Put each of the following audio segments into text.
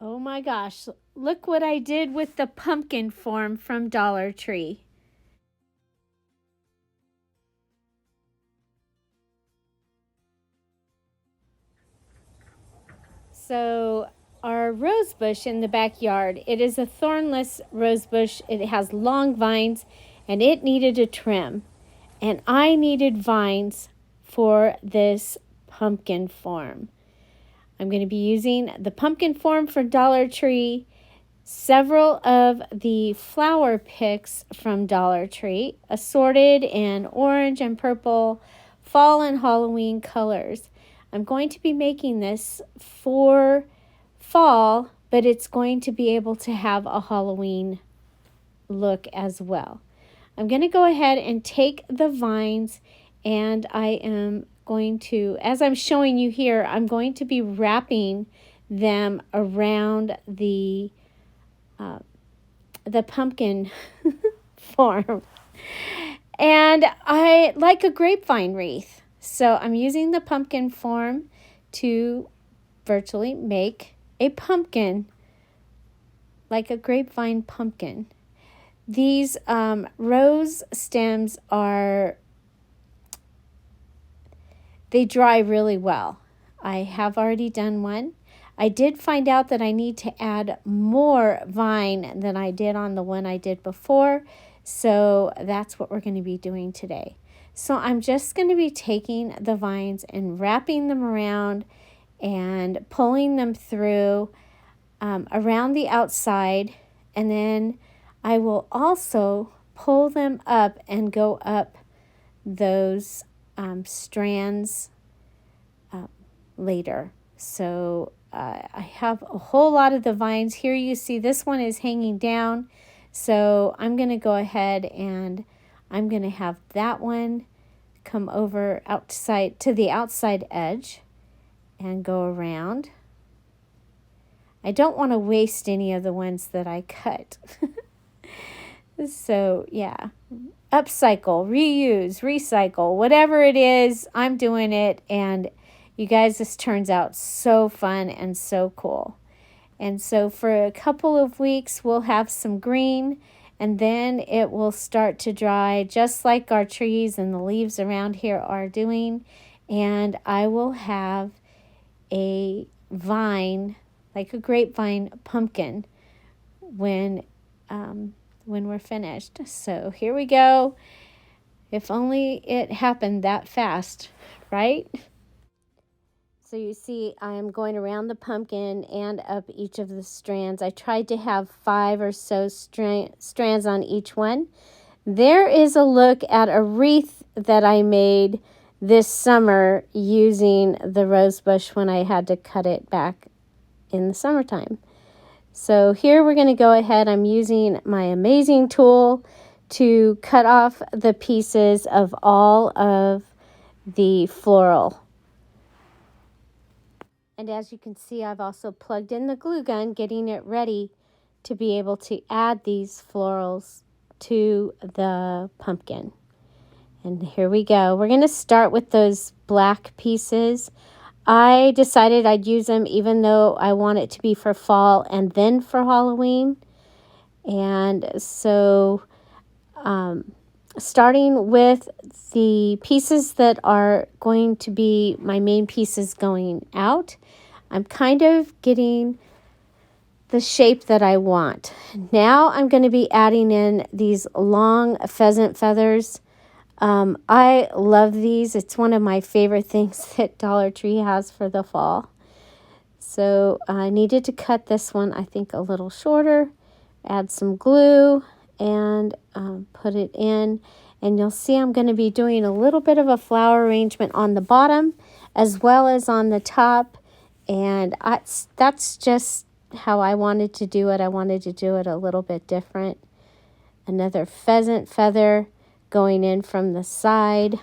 Oh my gosh, look what I did with the pumpkin form from Dollar Tree. So our rose bush in the backyard, it is a thornless rose bush. It has long vines and it needed a trim. And I needed vines for this pumpkin form. I'm going to be using the pumpkin form for Dollar Tree, several of the flower picks from Dollar Tree, assorted in orange and purple, fall and Halloween colors. I'm going to be making this for fall, but it's going to be able to have a Halloween look as well. I'm going to go ahead and take the vines, and I am going to, as I'm showing you here, I'm going to be wrapping them around the pumpkin form. And I like a grapevine wreath. So I'm using the pumpkin form to virtually make a pumpkin, like a grapevine pumpkin. These rose stems they dry really well. I have already done one. I did find out that I need to add more vine than I did on the one I did before. So that's what we're going to be doing today. So I'm just going to be taking the vines and wrapping them around and pulling them through around the outside. And then I will also pull them up and go up those strands later. So I have a whole lot of the vines. Here you see this one is hanging down. So I'm going to go ahead and I'm going to have that one come over outside to the outside edge and go around. I don't want to waste any of the ones that I cut. So yeah, upcycle, reuse, recycle, whatever it is, I'm doing it. And you guys, this turns out so fun and so cool. And so for a couple of weeks, we'll have some green, and then it will start to dry just like our trees and the leaves around here are doing. And I will have a vine, like a grapevine pumpkin, when we're finished. So here we go. If only it happened that fast, right? So you see, I am going around the pumpkin and up each of the strands. I tried to have 5 or so strands on each one. There is a look at a wreath that I made this summer using the rose bush when I had to cut it back in the summertime. So here we're going to go ahead. I'm using my amazing tool to cut off the pieces of all of the floral. And as you can see, I've also plugged in the glue gun, getting it ready to be able to add these florals to the pumpkin. And here we go. We're going to start with those black pieces. I decided I'd use them even though I want it to be for fall and then for Halloween. And so starting with the pieces that are going to be my main pieces going out, I'm kind of getting the shape that I want. Now I'm going to be adding in these long pheasant feathers. I love these. It's one of my favorite things that Dollar Tree has for the fall. So I needed to cut this one, I think, a little shorter, add some glue, and put it in. And you'll see I'm going to be doing a little bit of a flower arrangement on the bottom as well as on the top. And that's just how I wanted to do it. I wanted to do it a little bit different. Another pheasant feather going in from the side.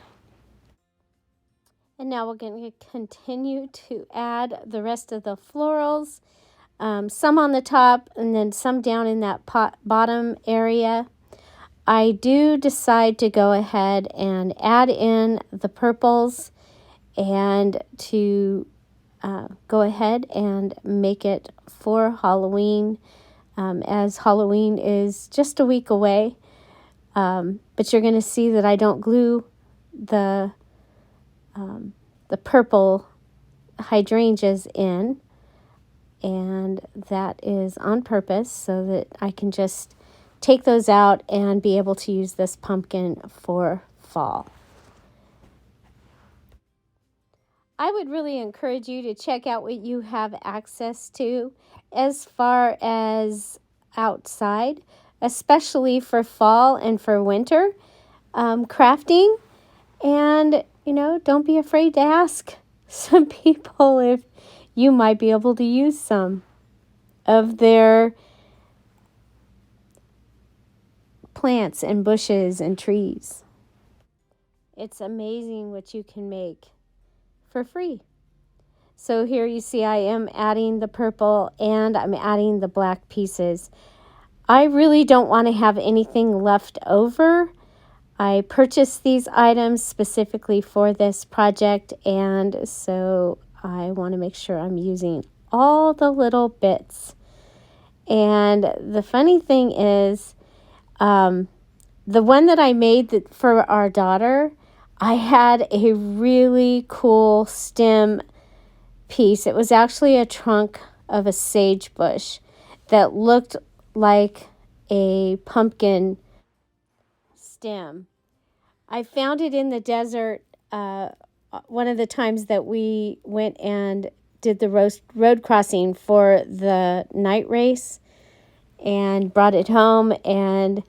And now we're going to continue to add the rest of the florals, some on the top and then some down in that bottom area. I do decide to go ahead and add in the purples and to go ahead and make it for Halloween, as Halloween is just a week away. But you're going to see that I don't glue the purple hydrangeas in, and that is on purpose so that I can just take those out and be able to use this pumpkin for fall. I would really encourage you to check out what you have access to as far as outside, especially for fall and for winter crafting. And, don't be afraid to ask some people if you might be able to use some of their plants and bushes and trees. It's amazing what you can make for free. So here you see I am adding the purple and I'm adding the black pieces. I really don't want to have anything left over. I purchased these items specifically for this project, and so I want to make sure I'm using all the little bits. And the funny thing is, the one that I made for our daughter, I had a really cool stem piece. It was actually a trunk of a sage bush that looked like a pumpkin stem. I found it in the desert one of the times that we went and did the road crossing for the night race, and brought it home. And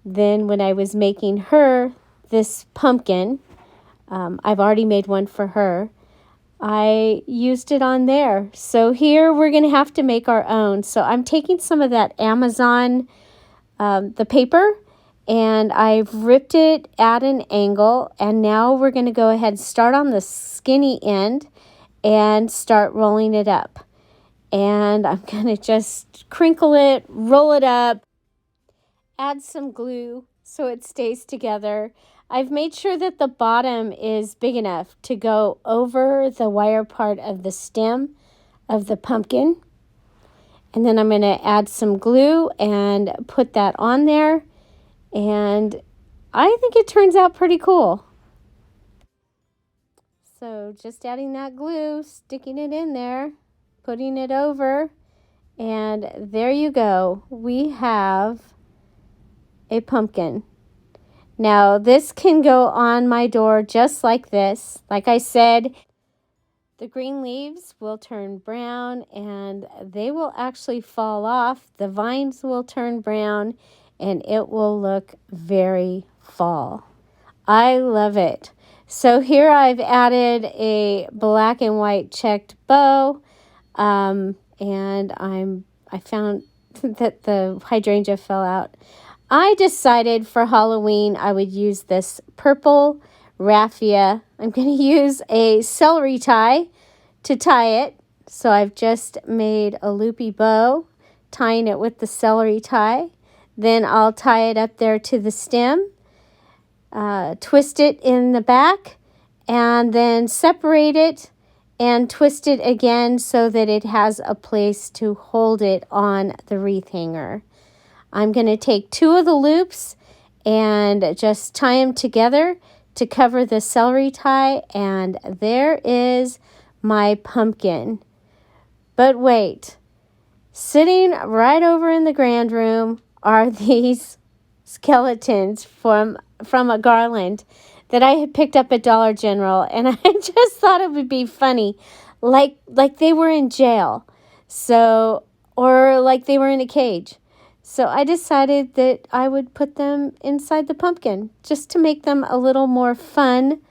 then when I was making her this pumpkin, I've already made one for her, I used it on there. So here we're going to have to make our own. So I'm taking some of that Amazon, the paper, and I've ripped it at an angle. And now we're going to go ahead and start on the skinny end and start rolling it up. And I'm going to just crinkle it, roll it up, add some glue so it stays together. I've made sure that the bottom is big enough to go over the wire part of the stem of the pumpkin. And then I'm going to add some glue and put that on there. And I think it turns out pretty cool. So just adding that glue, sticking it in there, putting it over, and there you go. We have a pumpkin. Now, this can go on my door just like this. Like I said, the green leaves will turn brown and they will actually fall off. The vines will turn brown and it will look very fall. I love it. So here I've added a black and white checked bow, and I found that the hydrangea fell out. I decided for Halloween I would use this purple raffia. I'm going to use a celery tie to tie it. So I've just made a loopy bow, tying it with the celery tie. Then I'll tie it up there to the stem, twist it in the back, and then separate it and twist it again so that it has a place to hold it on the wreath hanger. I'm going to take two of the loops and just tie them together to cover the celery tie, and there is my pumpkin. But wait, sitting right over in the grand room are these skeletons from a garland that I had picked up at Dollar General, and I just thought it would be funny, like they were in jail, or like they were in a cage. So I decided that I would put them inside the pumpkin just to make them a little more fun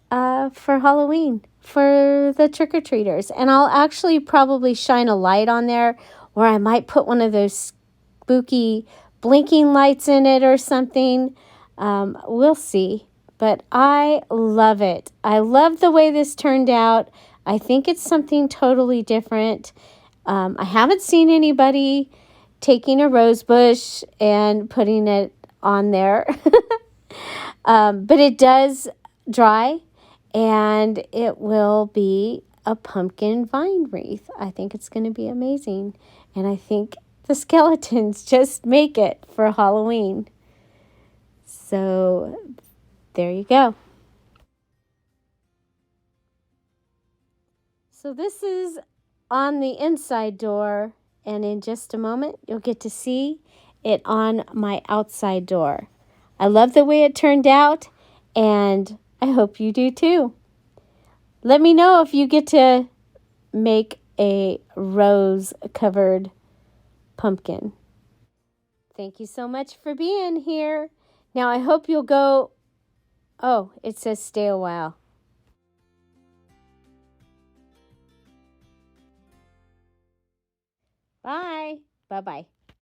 for Halloween, for the trick-or-treaters. And I'll actually probably shine a light on there, or I might put one of those spooky blinking lights in it or something. We'll see. But I love it. I love the way this turned out. I think it's something totally different. I haven't seen anybody taking a rose bush and putting it on there. But it does dry, and it will be a pumpkin vine wreath. I think it's going to be amazing. And I think the skeletons just make it for Halloween. So there you go. So this is on the inside door, and in just a moment you'll get to see it on my outside door. I love the way it turned out, and I hope you do too. Let me know if you get to make a rose-covered pumpkin. Thank you so much for being here. Now I hope you'll go... Oh, it says stay a while. Bye. Bye-bye.